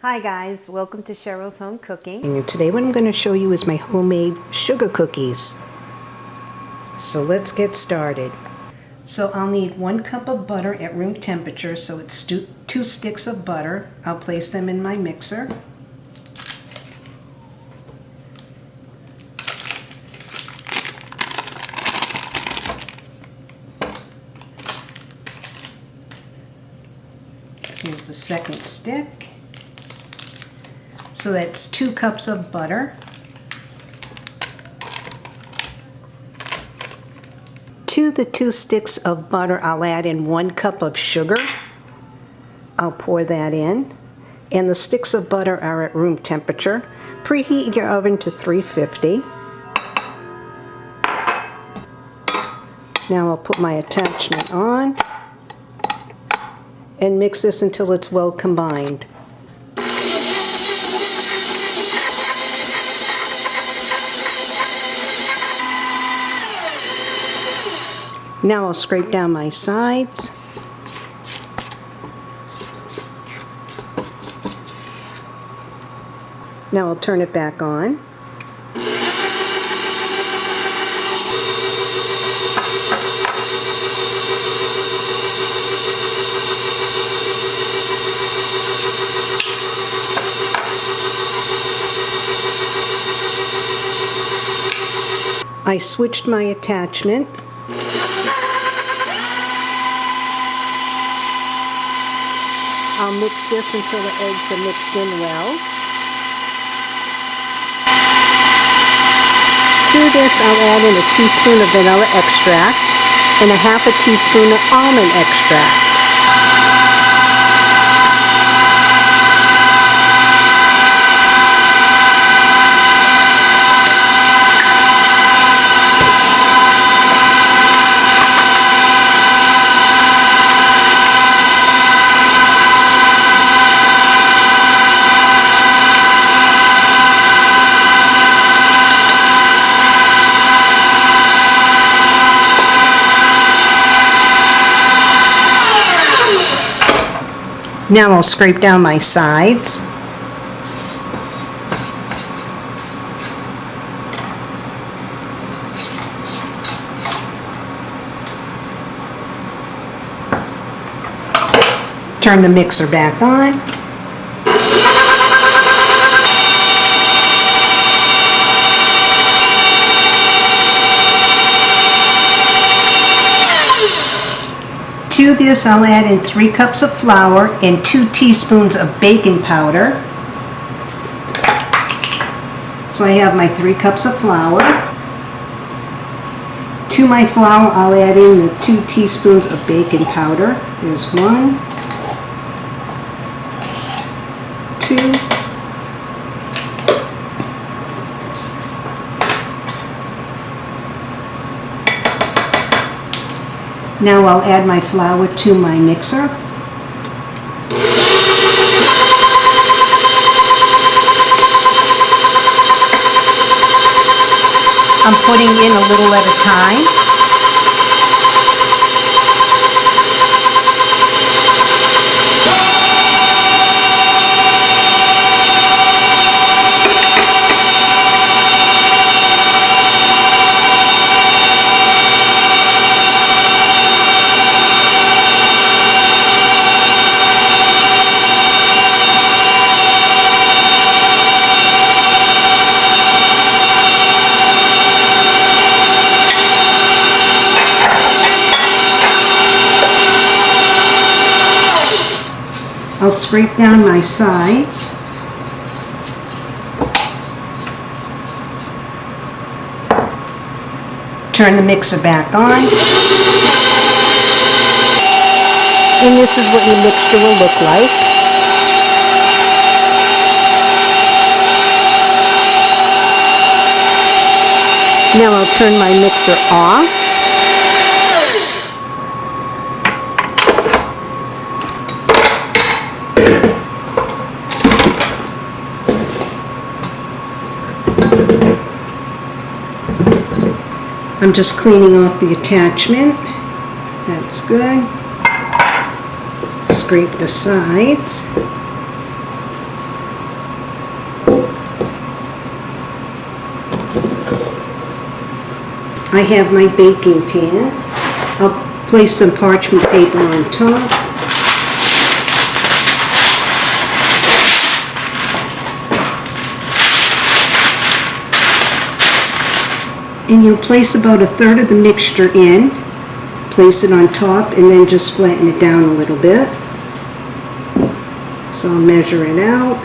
Hi guys, welcome to Cheryl's Home Cooking. And today what I'm going to show you is my homemade sugar cookies. So let's get started. So I'll need 1 cup of butter at room temperature, so it's 2 sticks of butter. I'll place them in my mixer. Here's the second stick. So that's 2 cups of butter. To the 2 sticks of butter, I'll add in 1 cup of sugar. I'll pour that in. And the sticks of butter are at room temperature. Preheat your oven to 350. Now I'll put my attachment on and mix this until it's well combined. Now I'll scrape down my sides. Now I'll turn it back on. I switched my attachment. I'll mix this until the eggs are mixed in well. To this, I'll add in a teaspoon of vanilla extract and a half a teaspoon of almond extract. Now I'll scrape down my sides. Turn the mixer back on. To this, I'll add in 3 cups of flour and 2 teaspoons of baking powder. So I have my 3 cups of flour. To my flour, I'll add in the 2 teaspoons of baking powder. There's 1, 2, now I'll add my flour to my mixer. I'm putting in a little at a time. I'll scrape down my sides. Turn the mixer back on. And this is what your mixture will look like. Now I'll turn my mixer off. I'm just cleaning off the attachment. That's good. Scrape the sides. I have my baking pan. I'll place some parchment paper on top. And you'll place about 1/3 of the mixture in, place it on top, and then just flatten it down a little bit. So I'll measure it out.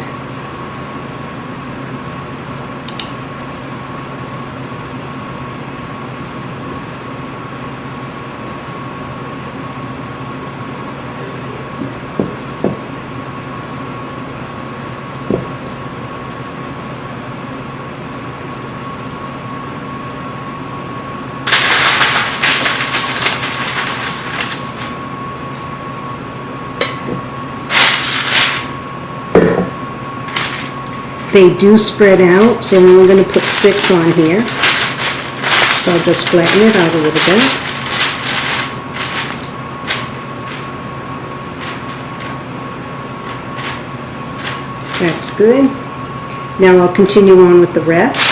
They do spread out, so we're going to put 6 on here. So I'll just flatten it out a little bit. That's good. Now I'll continue on with the rest.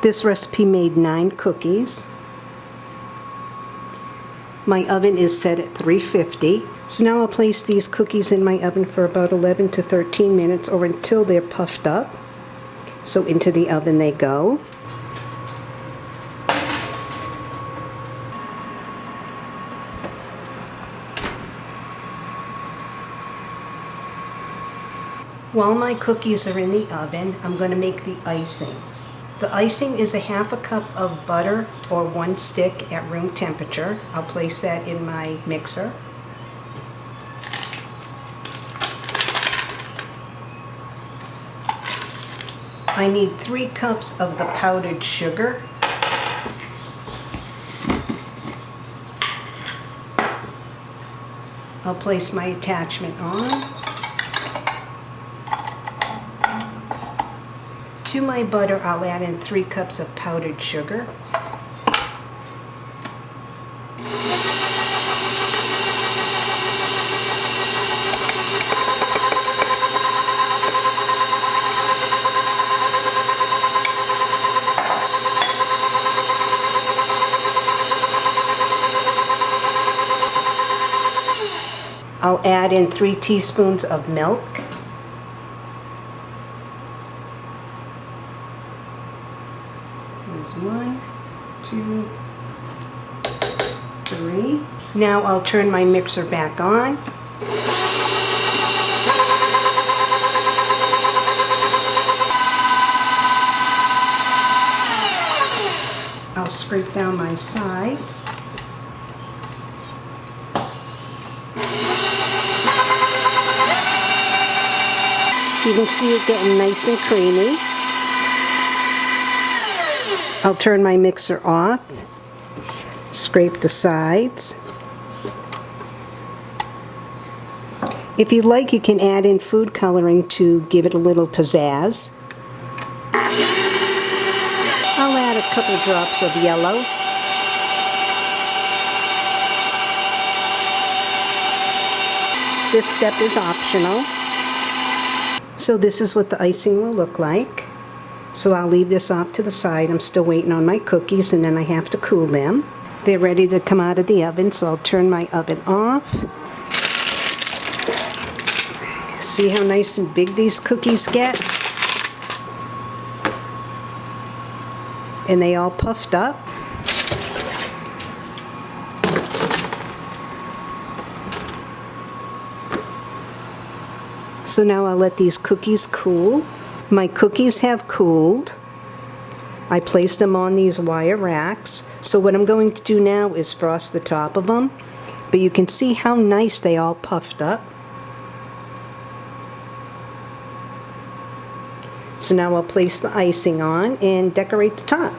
This recipe made 9 cookies. My oven is set at 350. So now I'll place these cookies in my oven for about 11 to 13 minutes or until they're puffed up. So into the oven they go. While my cookies are in the oven, I'm going to make the icing. The icing is 1/2 cup of butter or 1 stick at room temperature. I'll place that in my mixer. I need 3 cups of the powdered sugar. I'll place my attachment on. To my butter, I'll add in 3 cups of powdered sugar. I'll add in 3 teaspoons of milk. There's 1, 2, 3. Now I'll turn my mixer back on. I'll scrape down my sides. You can see it getting nice and creamy. I'll turn my mixer off, scrape the sides. If you like, you can add in food coloring to give it a little pizzazz. I'll add a couple drops of yellow. This step is optional. So this is what the icing will look like. So I'll leave this off to the side. I'm still waiting on my cookies, and then I have to cool them. They're ready to come out of the oven, so I'll turn my oven off. See how nice and big these cookies get? And they all puffed up. So now I'll let these cookies cool. My cookies have cooled. I placed them on these wire racks. So what I'm going to do now is frost the top of them. But you can see how nice they all puffed up. So now I'll place the icing on and decorate the top.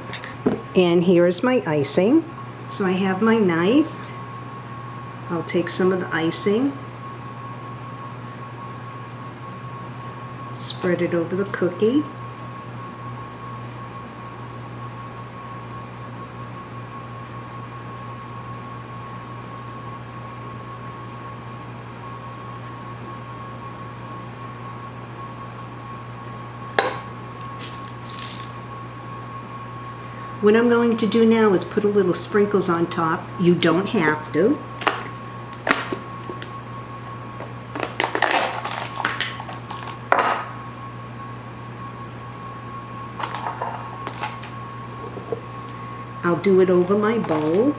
And here is my icing. So I have my knife. I'll take some of the icing, spread it over the cookie. What I'm going to do now is put a little sprinkles on top. You don't have to. I'll do it over my bowl.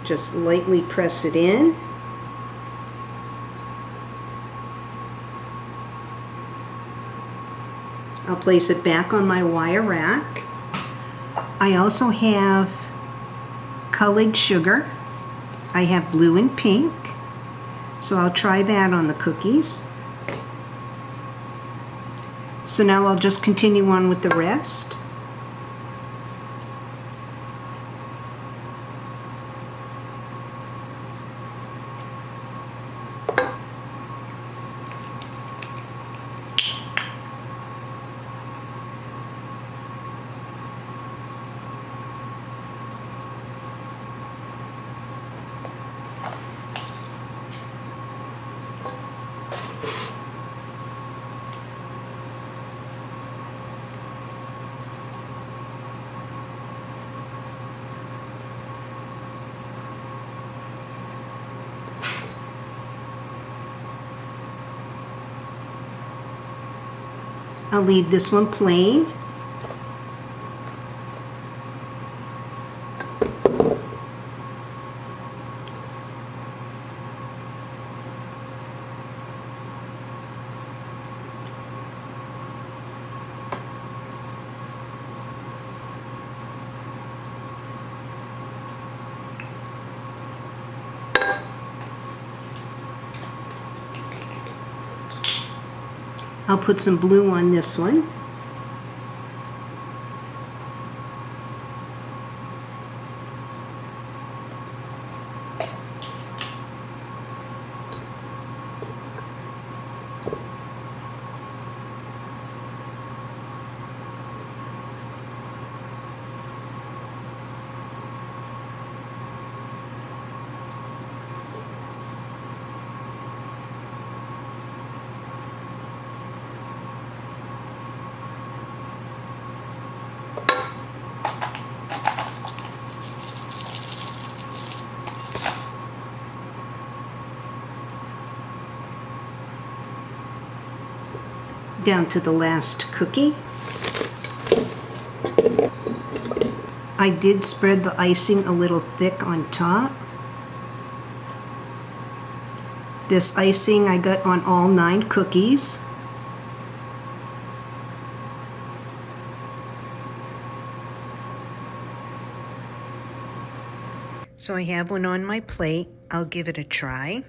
Just lightly press it in. I'll place it back on my wire rack. I also have colored sugar. I have blue and pink, so I'll try that on the cookies. So now I'll just continue on with the rest. I'll leave this one plain. I'll put some blue on this one. Down to the last cookie. I did spread the icing a little thick on top. This icing I got on all 9 cookies. So I have one on my plate. I'll give it a try.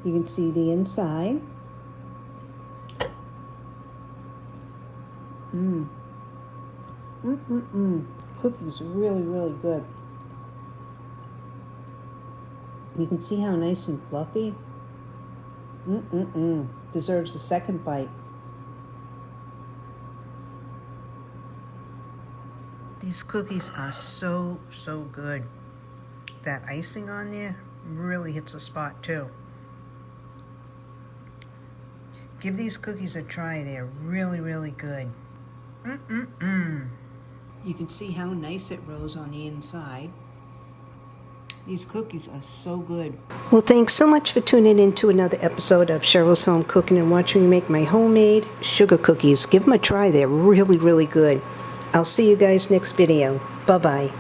You can see the inside. Cookie's really, really good. You can see how nice and fluffy. Deserves a second bite. These cookies are so good. That icing on there really hits a spot too. Give these cookies a try. They're really good. You can see how nice it rose on the inside. These cookies are so good. Well, thanks so much for tuning in to another episode of Cheryl's Home Cooking and watching me make my homemade sugar cookies. Give them a try. They're really good. I'll see you guys next video. Bye-bye.